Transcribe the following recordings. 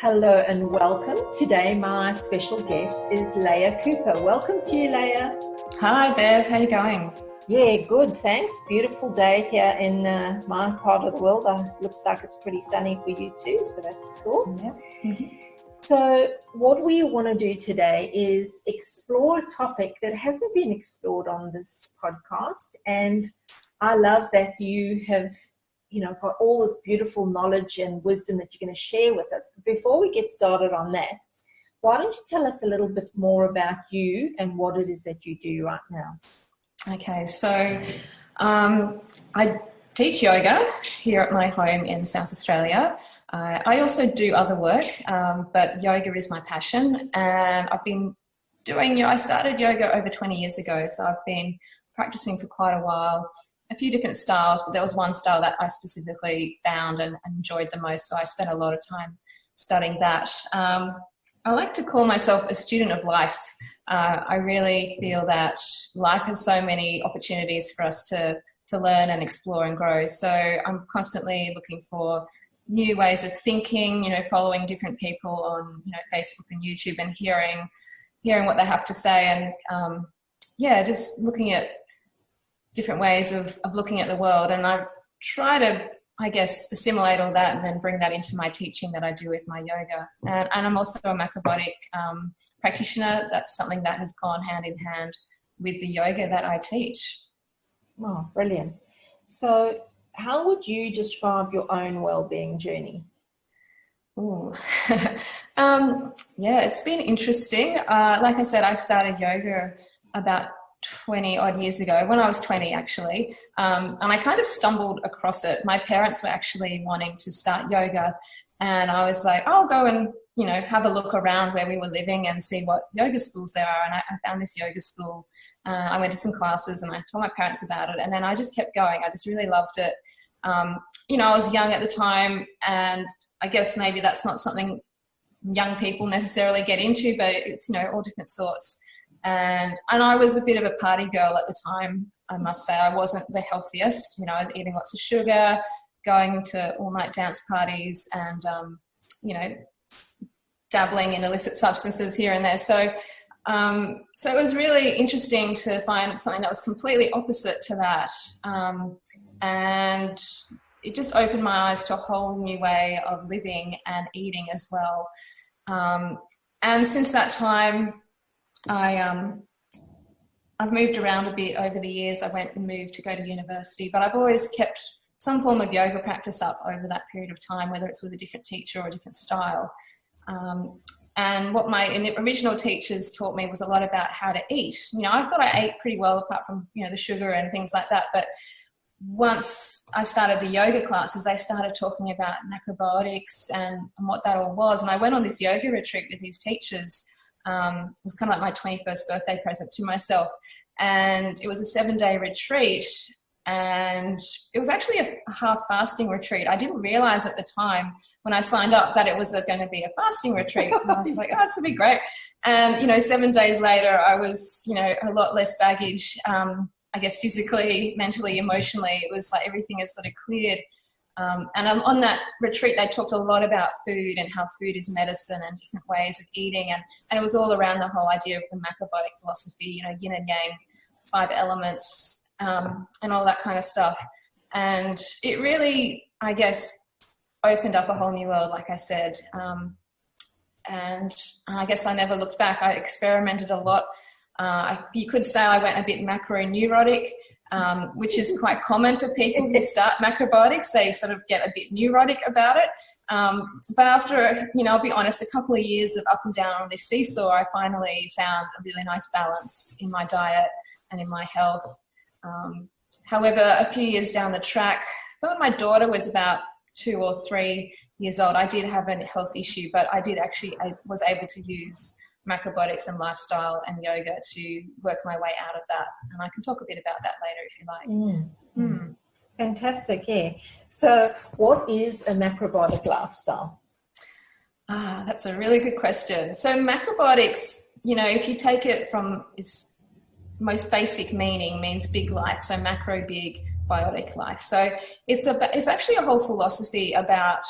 Hello and welcome. Today my special guest is Leah Cooper. Welcome to you, Leah. Hi Bev, how you going? Yeah, good, thanks. Beautiful day here in my part of the world. Looks like it's pretty sunny for you too, so that's cool. Yeah. Mm-hmm. So what we want to do today is explore a topic that hasn't been explored on this podcast. And I love that you have got all this beautiful knowledge and wisdom that you're going to share with us. But before we get started on that, why don't you tell us a little bit more about you and what it is that you do right now? Okay, so I teach yoga here at my home in South Australia. I also do other work, but yoga is my passion, and I've been I started yoga over 20 years ago, so I've been practicing for quite a while. A few different styles, but there was one style that I specifically found and enjoyed the most, so I spent a lot of time studying that. I like to call myself a student of life. I really feel that life has so many opportunities for us to learn and explore and grow, so I'm constantly looking for new ways of thinking, following different people on Facebook and YouTube and hearing what they have to say, and just looking at different ways of looking at the world. And I try to, assimilate all that and then bring that into my teaching that I do with my yoga. And I'm also a macrobiotic practitioner. That's something that has gone hand in hand with the yoga that I teach. Oh, brilliant. So how would you describe your own wellbeing journey? Ooh. It's been interesting. Like I said, I started yoga about 20 odd years ago, when I was 20 actually, and I kind of stumbled across it. My parents were actually wanting to start yoga, and I was like, I'll go and have a look around where we were living and see what yoga schools there are. And I found this yoga school. I went to some classes and I told my parents about it, and then I just kept going. I just really loved it. I was young at the time, and I guess maybe that's not something young people necessarily get into, but it's all different sorts. And I was a bit of a party girl at the time, I must say. I wasn't the healthiest, eating lots of sugar, going to all-night dance parties, and, dabbling in illicit substances here and there. So it was really interesting to find something that was completely opposite to that. And it just opened my eyes to a whole new way of living and eating as well. And since that time, I've moved around a bit over the years. I went and moved to go to university, but I've always kept some form of yoga practice up over that period of time, whether it's with a different teacher or a different style. And what my original teachers taught me was a lot about how to eat. I thought I ate pretty well apart from, the sugar and things like that. But once I started the yoga classes, they started talking about macrobiotics and what that all was. And I went on this yoga retreat with these teachers. It was kind of like my 21st birthday present to myself, and it was a 7-day retreat, and it was actually a half fasting retreat. I didn't realize at the time when I signed up that it was going to be a fasting retreat. And I was like, oh, this will be great. And 7 days later I was a lot less baggage, physically, mentally, emotionally. It was like everything had sort of cleared. And on that retreat, they talked a lot about food and how food is medicine and different ways of eating. And it was all around the whole idea of the macrobiotic philosophy, yin and yang, 5 elements, and all that kind of stuff. And it really, opened up a whole new world, like I said. And I guess I never looked back. I experimented a lot. You could say I went a bit macroneurotic, which is quite common for people who start macrobiotics. They sort of get a bit neurotic about it. But after, I'll be honest, a couple of years of up and down on this seesaw, I finally found a really nice balance in my diet and in my health. However, a few years down the track, when my daughter was about 2 or 3 years old, I did have a health issue, but I was able to use macrobiotics and lifestyle and yoga to work my way out of that. And I can talk a bit about that later if you like. Fantastic, yeah. So what is a macrobiotic lifestyle? That's a really good question. So macrobiotics, if you take it from its most basic meaning, means big life. So macro, big, biotic life. So it's actually a whole philosophy about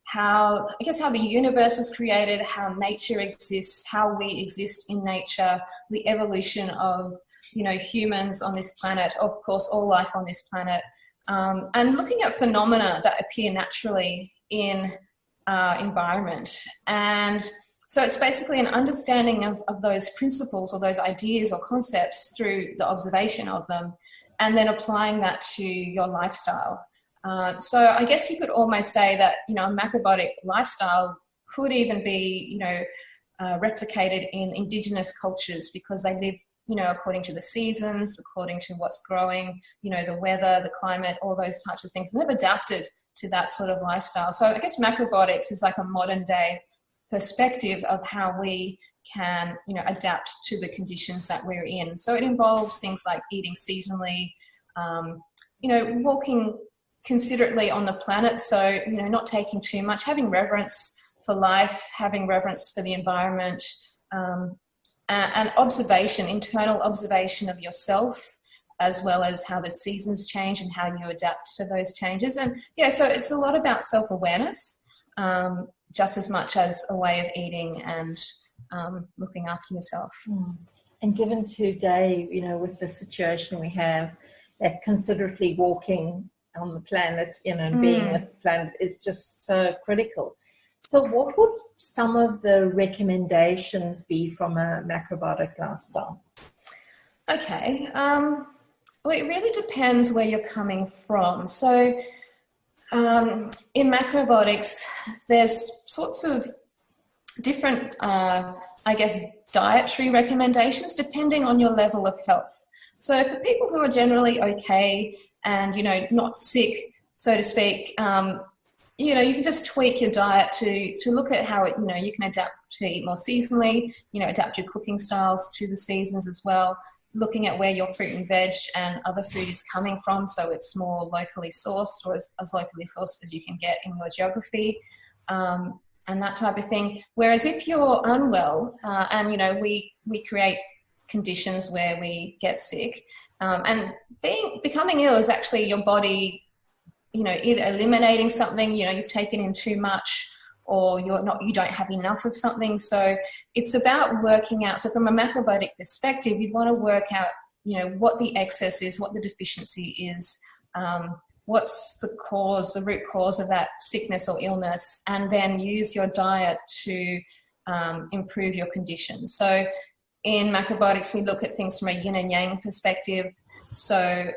how the universe was created, how nature exists, how we exist in nature, the evolution of, humans on this planet, of course, all life on this planet, and looking at phenomena that appear naturally in our environment. And so it's basically an understanding of those principles or those ideas or concepts through the observation of them, and then applying that to your lifestyle. So I guess you could almost say that, a macrobiotic lifestyle could even be, replicated in indigenous cultures, because they live, according to the seasons, according to what's growing, the weather, the climate, all those types of things. And they've adapted to that sort of lifestyle. So I guess macrobiotics is like a modern day perspective of how we can, adapt to the conditions that we're in. So it involves things like eating seasonally, walking considerately on the planet. So, not taking too much, having reverence for life, having reverence for the environment, and observation, internal observation of yourself, as well as how the seasons change and how you adapt to those changes. And so it's a lot about self-awareness, just as much as a way of eating and looking after yourself. And given today, with the situation we have, that considerately walking on the planet, and being with the planet is just so critical. So what would some of the recommendations be from a macrobiotic lifestyle? Okay. Well, it really depends where you're coming from. So in macrobiotics, there's sorts of different, dietary recommendations depending on your level of health. So for people who are generally okay and, not sick, so to speak, you can just tweak your diet to look at how it, you can adapt to eat more seasonally, adapt your cooking styles to the seasons as well, looking at where your fruit and veg and other food is coming from, so it's more locally sourced, or as locally sourced as you can get in your geography, and that type of thing. Whereas if you're unwell, and we create conditions where we get sick, and becoming ill is actually your body, either eliminating something, you've taken in too much, or you don't have enough of something. So it's about working out. So from a macrobiotic perspective, you'd want to work out, what the excess is, what the deficiency is, what's the root cause of that sickness or illness, and then use your diet to improve your condition. So in macrobiotics, we look at things from a yin and yang perspective. So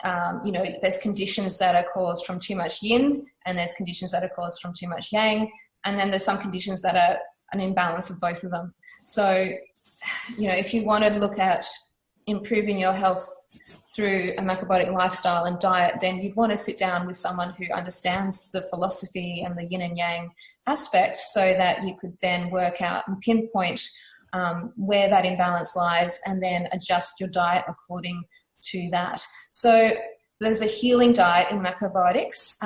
there's conditions that are caused from too much yin, and there's conditions that are caused from too much yang, and then there's some conditions that are an imbalance of both of them. So, if you want to look at improving your health through a macrobiotic lifestyle and diet, then you'd want to sit down with someone who understands the philosophy and the yin and yang aspect, so that you could then work out and pinpoint where that imbalance lies, and then adjust your diet according to that. So there's a healing diet in macrobiotics,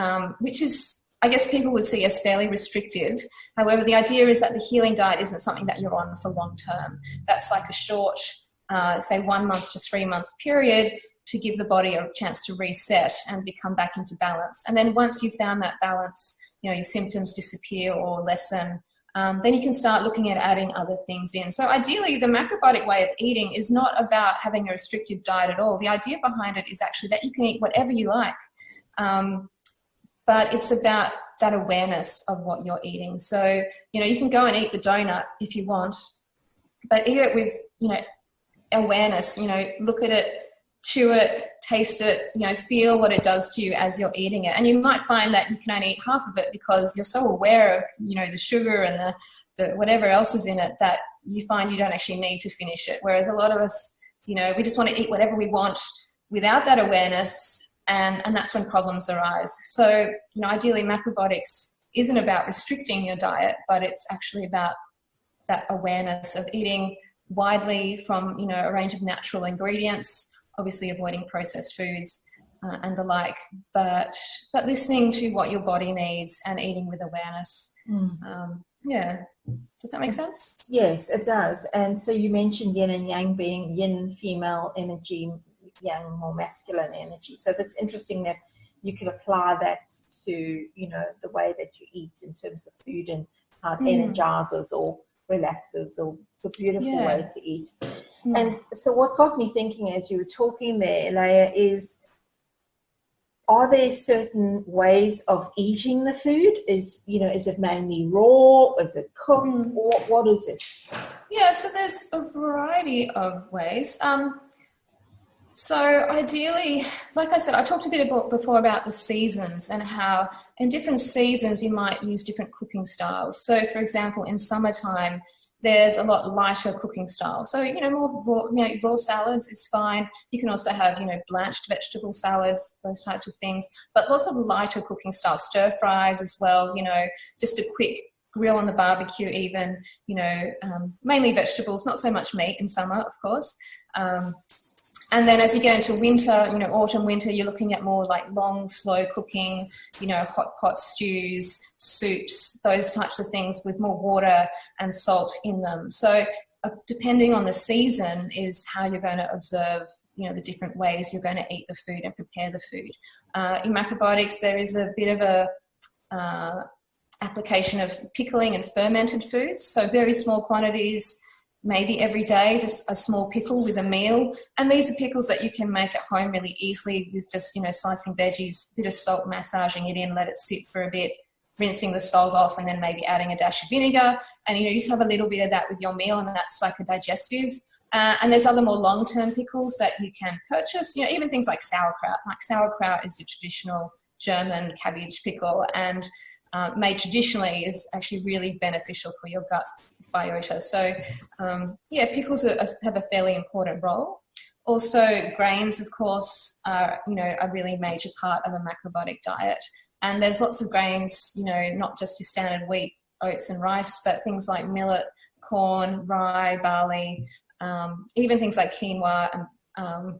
which is, I guess people would see as fairly restrictive. However, the idea is that the healing diet isn't something that you're on for long term. That's like a short, say 1 month to 3 month period, to give the body a chance to reset and become back into balance. And then once you've found that balance, your symptoms disappear or lessen, then you can start looking at adding other things in. So ideally, the macrobiotic way of eating is not about having a restrictive diet at all. The idea behind it is actually that you can eat whatever you like, but it's about that awareness of what you're eating. So, you can go and eat the donut if you want, but eat it with, awareness, look at it, chew it, taste it, feel what it does to you as you're eating it. And you might find that you can only eat half of it because you're so aware of, the sugar and the whatever else is in it, that you find you don't actually need to finish it. Whereas a lot of us, we just want to eat whatever we want without that awareness, and that's when problems arise. So, ideally macrobiotics isn't about restricting your diet, but it's actually about that awareness of eating widely from, a range of natural ingredients, obviously avoiding processed foods and the like, but listening to what your body needs and eating with awareness. Does that make sense? Yes, it does. And so you mentioned yin and yang, being yin female energy, yang more masculine energy. So that's interesting that you can apply that to, you know, the way that you eat in terms of food and how it energizes or relaxes, or it's a beautiful way to eat. And so what got me thinking as you were talking there, Leah, is, are there certain ways of eating the food? Is it mainly raw? Is it cooked? Or what is it? Yeah, so there's a variety of ways. So ideally, like I said, I talked a bit before about the seasons and how in different seasons you might use different cooking styles. So for example, in summertime, there's a lot lighter cooking style. So, more raw salads is fine. You can also have, blanched vegetable salads, those types of things, but lots of lighter cooking styles, stir fries as well, just a quick grill on the barbecue even, mainly vegetables, not so much meat in summer, of course. And then as you get into winter, autumn, winter, you're looking at more like long, slow cooking, hot pot stews, soups, those types of things with more water and salt in them. So depending on the season is how you're going to observe, the different ways you're going to eat the food and prepare the food. In macrobiotics, there is a bit of a application of pickling and fermented foods. So very small quantities, maybe every day, just a small pickle with a meal. And these are pickles that you can make at home really easily with just, slicing veggies, a bit of salt, massaging it in, let it sit for a bit, rinsing the salt off, and then maybe adding a dash of vinegar. And, you just have a little bit of that with your meal, and that's like a digestive. And there's other more long-term pickles that you can purchase, even things like sauerkraut. Like sauerkraut is your traditional German cabbage pickle, and made traditionally is actually really beneficial for your gut biota. So pickles have a fairly important role. Also, grains, of course, are a really major part of a macrobiotic diet. And there's lots of grains, not just your standard wheat, oats and rice, but things like millet, corn, rye, barley, even things like quinoa and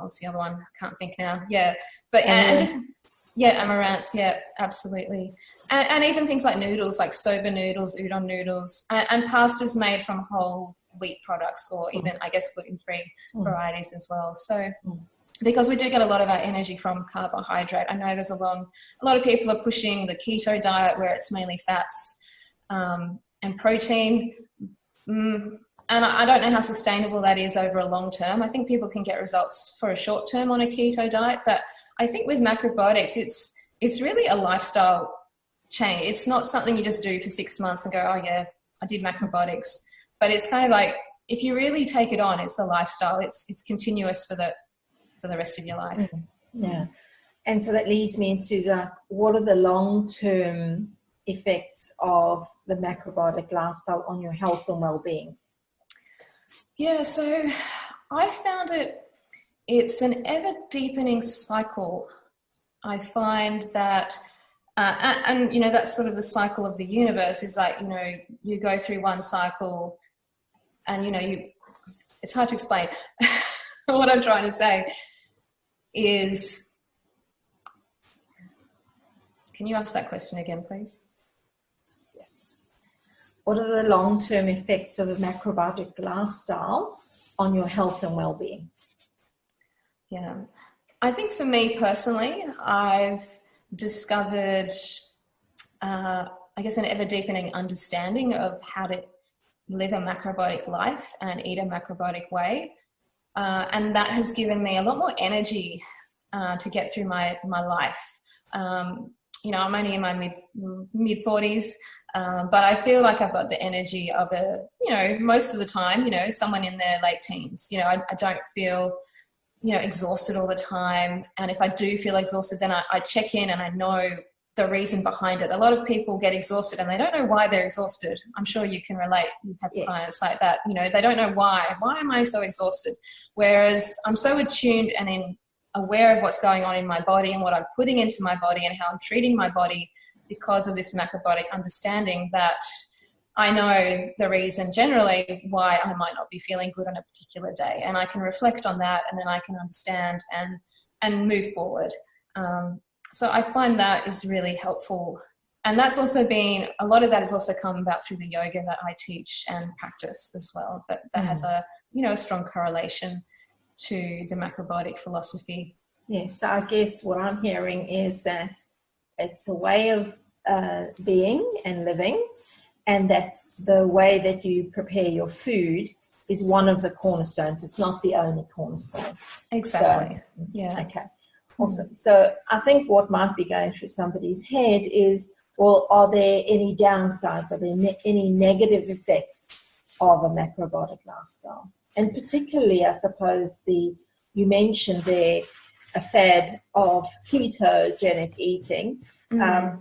what's the other one? I can't think now. Yeah, but amaranth. Yeah, absolutely. And even things like noodles, like soba noodles, udon noodles, and pastas made from whole wheat products, or even, I guess, gluten-free varieties as well. So, because we do get a lot of our energy from carbohydrate. I know there's a lot of people are pushing the keto diet where it's mainly fats and protein. And I don't know how sustainable that is over a long term. I think people can get results for a short term on a keto diet, but I think with macrobiotics, it's really a lifestyle change. It's not something you just do for 6 months and go, oh yeah, I did macrobiotics. But it's kind of like, if you really take it on, it's a lifestyle. It's continuous for the rest of your life. Yeah. And so that leads me into what are the long-term effects of the macrobiotic lifestyle on your health and well-being? Yeah, so I found it's an ever deepening cycle. I find that, and that's sort of the cycle of the universe, is like, you go through one cycle and, it's hard to explain. What I'm trying to say is, can you ask that question again, please? What are the long-term effects of a macrobiotic lifestyle on your health and well-being? Yeah, I think for me personally, I've discovered, I guess, an ever-deepening understanding of how to live a macrobiotic life and eat a macrobiotic way. And that has given me a lot more energy to get through my life. I'm only in my mid-40s, but I feel like I've got the energy of most of the time, someone in their late teens. I don't feel, exhausted all the time. And if I do feel exhausted, then I check in and I know the reason behind it. A lot of people get exhausted and they don't know why they're exhausted. I'm sure you can relate. You have clients like that. They don't know why. Why am I so exhausted? Whereas I'm so attuned and aware of what's going on in my body and what I'm putting into my body and how I'm treating my body because of this macrobiotic understanding, that I know the reason generally why I might not be feeling good on a particular day. And I can reflect on that, and then I can understand and move forward. So I find that is really helpful. And that's also been, a lot of that has also come about through the yoga that I teach and practice as well. But that has a strong correlation to the macrobiotic philosophy. Yeah, so I guess what I'm hearing is that it's a way of being and living, and that the way that you prepare your food is one of the cornerstones. It's not the only cornerstone. Exactly. So, yeah. Okay. Awesome. So I think what might be going through somebody's head is, well, are there any downsides? Are there any negative effects of a macrobiotic lifestyle? And particularly, I suppose, you mentioned there a fad of ketogenic eating.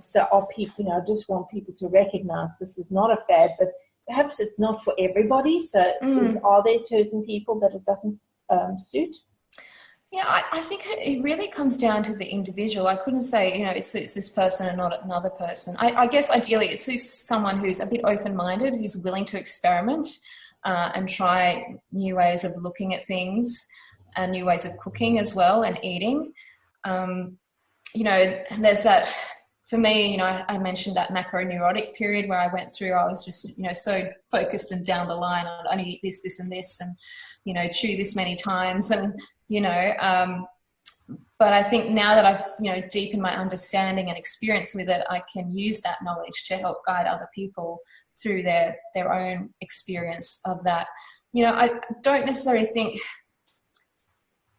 So are people, I just want people to recognize this is not a fad, but perhaps it's not for everybody. So are there certain people that it doesn't suit? Yeah, I think it really comes down to the individual. I couldn't say, it suits this person and not another person. I guess ideally it suits someone who's a bit open-minded, who's willing to experiment and try new ways of looking at things and new ways of cooking as well and eating. There's that, for me, I mentioned that macroneurotic period where I went through. I was just, so focused and down the line. I'd only eat this, this, and this, and, chew this many times. And, but I think now that I've, deepened my understanding and experience with it, I can use that knowledge to help guide other people through their own experience of that.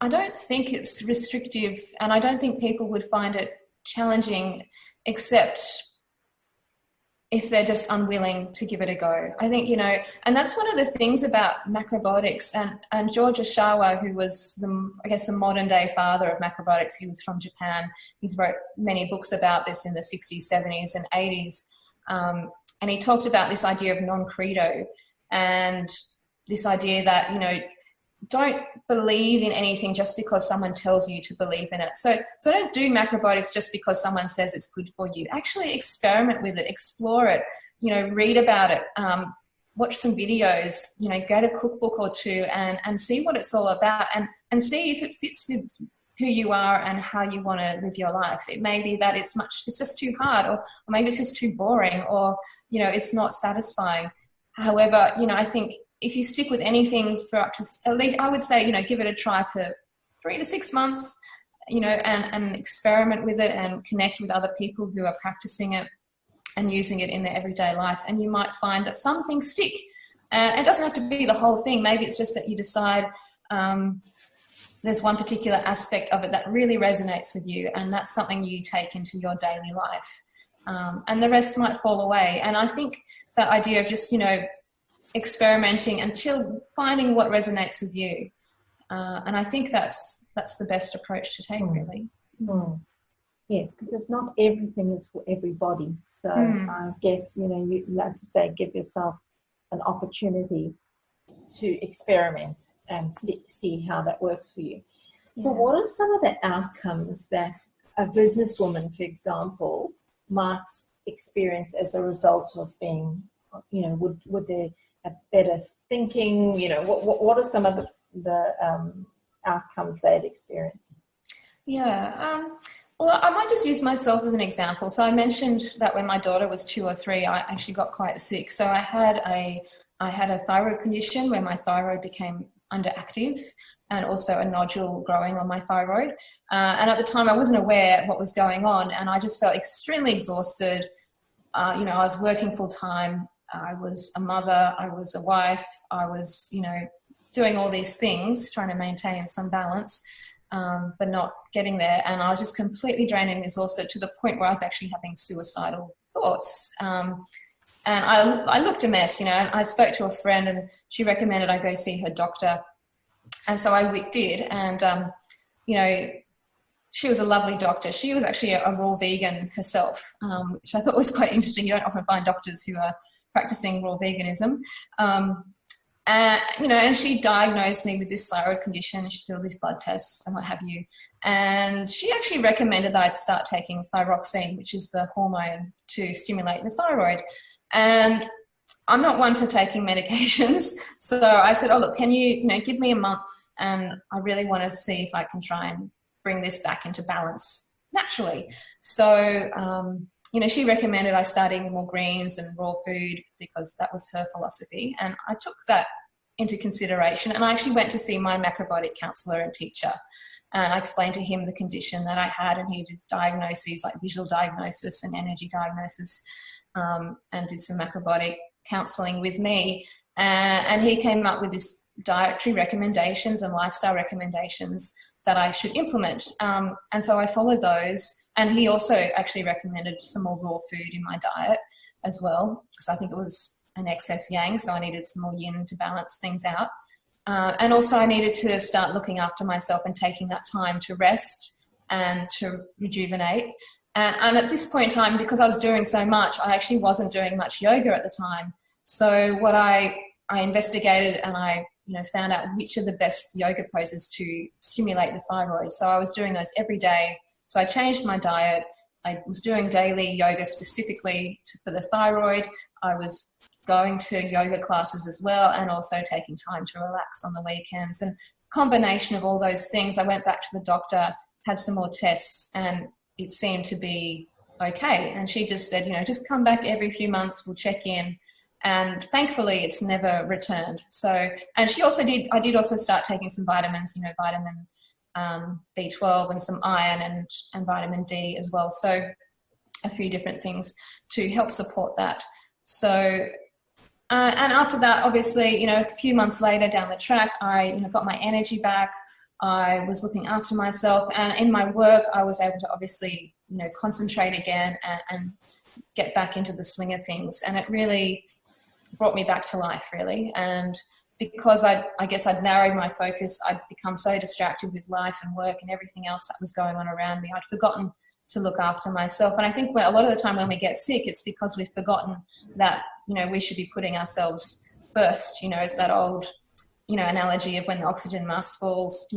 I don't think it's restrictive, and I don't think people would find it challenging, except if they're just unwilling to give it a go. I think, and that's one of the things about macrobiotics, and George Oshawa, who was the modern day father of macrobiotics, he was from Japan. He's wrote many books about this in the 60s, 70s and 80s. And he talked about this idea of non-credo and this idea that, don't believe in anything just because someone tells you to believe in it. So don't do macrobiotics just because someone says it's good for you. Actually experiment with it, explore it, read about it, watch some videos, get a cookbook or two and see what it's all about and see if it fits with who you are and how you want to live your life. It may be that it's just too hard, or maybe it's just too boring, or, it's not satisfying. However, I think if you stick with anything for up to, at least I would say, give it a try for 3 to 6 months, and experiment with it and connect with other people who are practicing it and using it in their everyday life. And you might find that some things stick. It doesn't have to be the whole thing. Maybe it's just that you decide there's one particular aspect of it that really resonates with you, and that's something you take into your daily life. And the rest might fall away. And I think that idea of just, experimenting until finding what resonates with you. And I think that's the best approach to take, really. Yes, because not everything is for everybody. So I guess, you like to say, give yourself an opportunity to experiment and see how that works for you. So what are some of the outcomes that a businesswoman, for example, might experience as a result of being, would they have better thinking? What are some of the outcomes they'd experience? Yeah. Well, I might just use myself as an example. So I mentioned that when my daughter was 2 or 3, I actually got quite sick. So I had a thyroid condition where my thyroid became underactive, and also a nodule growing on my thyroid. And at the time I wasn't aware of what was going on, and I just felt extremely exhausted. I was working full time. I was a mother. I was a wife. I was, doing all these things, trying to maintain some balance, but not getting there. And I was just completely drained and exhausted to the point where I was actually having suicidal thoughts. And I looked a mess, I spoke to a friend and she recommended I go see her doctor. And so I did. And, she was a lovely doctor. She was actually a raw vegan herself, which I thought was quite interesting. You don't often find doctors who are practicing raw veganism. And she diagnosed me with this thyroid condition. She did all these blood tests and what have you. And she actually recommended that I start taking thyroxine, which is the hormone to stimulate the thyroid. And I'm not one for taking medications. So I said, oh, look, can you, give me a month, and I really want to see if I can try and bring this back into balance naturally. So, she recommended I start eating more greens and raw food because that was her philosophy. And I took that into consideration. And I actually went to see my macrobiotic counsellor and teacher. And I explained to him the condition that I had, and he did diagnoses like visual diagnosis and energy diagnosis, and did some macrobiotic counselling with me. And he came up with this dietary recommendations and lifestyle recommendations that I should implement. And so I followed those. And he also actually recommended some more raw food in my diet as well, because I think it was an excess yang, so I needed some more yin to balance things out. And also I needed to start looking after myself and taking that time to rest and to rejuvenate. And at this point in time, because I was doing so much, I actually wasn't doing much yoga at the time. So what I investigated, and I found out which are the best yoga poses to stimulate the thyroid. So I was doing those every day. So I changed my diet. I was doing daily yoga specifically for the thyroid. I was going to yoga classes as well, and also taking time to relax on the weekends. And combination of all those things, I went back to the doctor, had some more tests, and it seemed to be okay. And she just said, just come back every few months, we'll check in. And thankfully it's never returned. So, and I did also start taking some vitamins, vitamin B12 and some iron and vitamin D as well. So a few different things to help support that. So, and after that, obviously, a few months later down the track, I got my energy back. I was looking after myself, and in my work, I was able to obviously, concentrate again and get back into the swing of things. And it really brought me back to life, really. And because I guess I'd narrowed my focus, I'd become so distracted with life and work and everything else that was going on around me. I'd forgotten to look after myself. And I think a lot of the time when we get sick, it's because we've forgotten that, we should be putting ourselves first. It's that old, analogy of when the oxygen mask falls,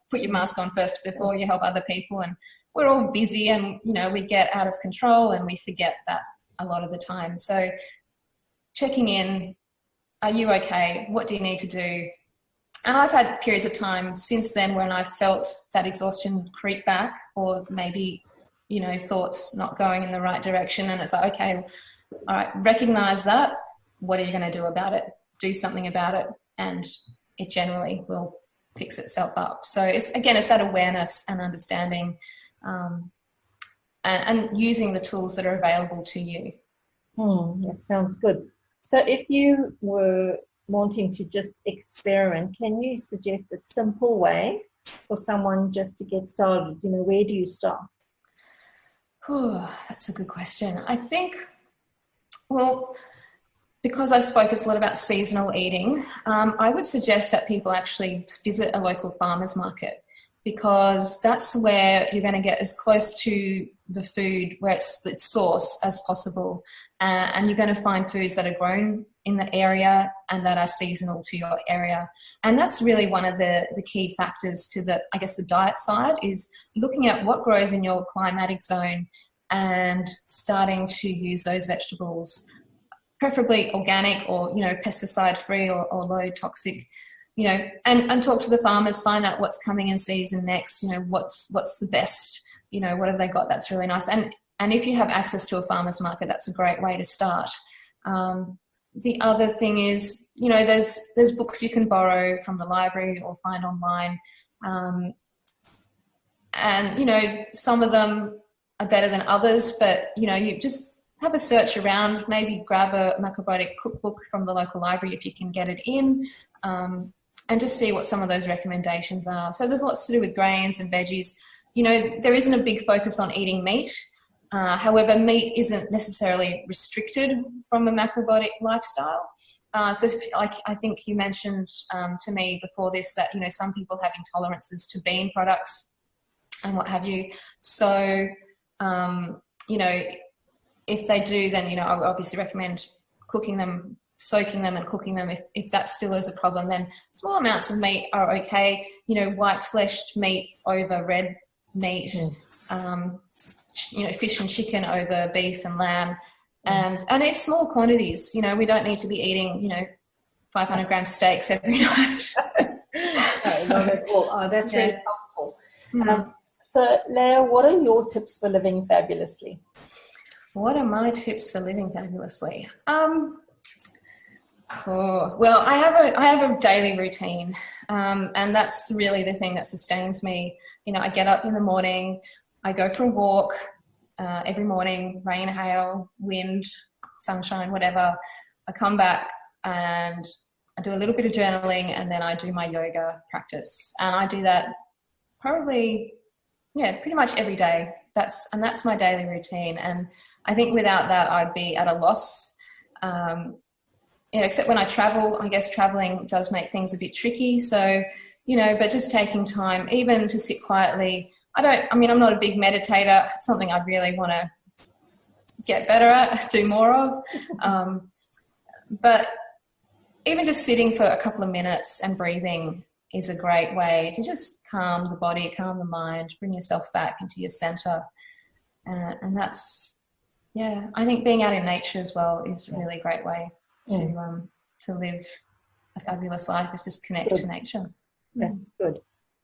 put your mask on first before you help other people. And we're all busy, and, we get out of control and we forget that a lot of the time. So checking in, are you okay? What do you need to do? And I've had periods of time since then when I felt that exhaustion creep back, or maybe, thoughts not going in the right direction. And it's like, okay, all right, recognize that. What are you going to do about it? Do something about it. And it generally will fix itself up. So it's that awareness and understanding, and using the tools that are available to you. That sounds good. So if you were wanting to just experiment, can you suggest a simple way for someone just to get started? Where do you start? That's a good question. I think, because I focus a lot about seasonal eating, I would suggest that people actually visit a local farmer's market, because that's where you're going to get as close to the food where it's source as possible. And you're going to find foods that are grown in the area and that are seasonal to your area. And that's really one of the key factors to the diet side, is looking at what grows in your climatic zone and starting to use those vegetables, preferably organic or, pesticide free or low toxic, and talk to the farmers, find out what's coming in season next, what's the best, what have they got that's really nice. And if you have access to a farmer's market, that's a great way to start. The other thing is, there's books you can borrow from the library or find online. And, some of them are better than others, but, you just have a search around, maybe grab a macrobiotic cookbook from the local library if you can get it in, and just see what some of those recommendations are. So there's lots to do with grains and veggies. There isn't a big focus on eating meat. However, meat isn't necessarily restricted from a macrobiotic lifestyle. So I think you mentioned to me before this that, some people have intolerances to bean products and what have you. So, if they do, then, I would obviously recommend cooking them, soaking them and cooking them. If that still is a problem, then small amounts of meat are okay. White fleshed meat over red meat, fish and chicken over beef and lamb, and eat small quantities. We don't need to be eating, 500 gram steaks every night. That's really helpful. So, Leah, what are your tips for living fabulously? What are my tips for living fabulously? Oh, well, I have a daily routine, and that's really the thing that sustains me. You know, I get up in the morning, I go for a walk every morning, rain, hail, wind, sunshine, whatever. I come back and I do a little bit of journaling, and then I do my yoga practice, and I do that probably, pretty much every day. That's my daily routine, and I think without that I'd be at a loss. Except when I travel. I guess traveling does make things a bit tricky. So, but just taking time, even to sit quietly. I'm not a big meditator. It's something I really want to get better at, do more of. But even just sitting for a couple of minutes and breathing is a great way to just calm the body, calm the mind, bring yourself back into your center. And that's, I think being out in nature as well is a really great way to live a fabulous life, is just connect to nature. That's good.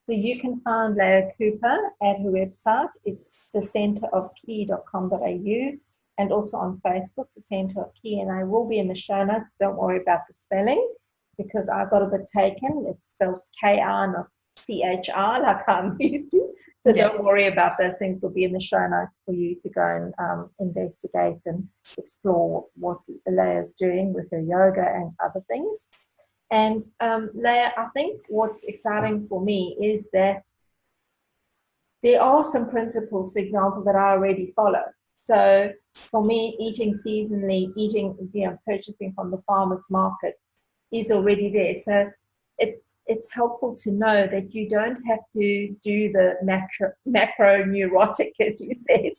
So you can find Leah Cooper at her website. It's thecenterofkey.com.au, and also on Facebook, The Center of Key. And I will be in the show notes. Don't worry about the spelling, because I got a bit taken. It's spelled K-R, not C-H-R, like I'm used to. So don't worry about those things. Will be in the show notes for you to go and investigate and explore what Leah's doing with her yoga and other things. And Leah, I think what's exciting for me is that there are some principles, for example, that I already follow. So for me, eating seasonally, purchasing from the farmer's market is already there. So it's helpful to know that you don't have to do the macro neurotic, as you said.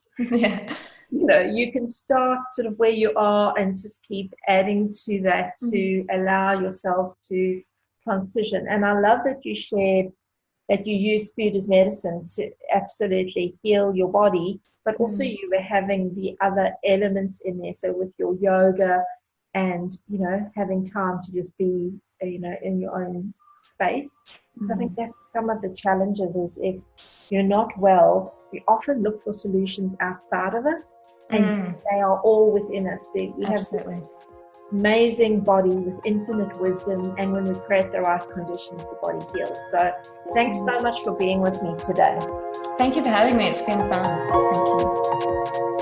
Yeah. You can start sort of where you are and just keep adding to that to allow yourself to transition. And I love that you shared that you use food as medicine to absolutely heal your body, but also you were having the other elements in there. So with your yoga and, having time to just be, in your own space. Because I think that's some of the challenges, is if you're not well, we often look for solutions outside of us, and they are all within us. We have this amazing body with infinite wisdom, and when we create the right conditions, the body heals. So thanks so much for being with me today. Thank you for having me. It's been fun. Thank you.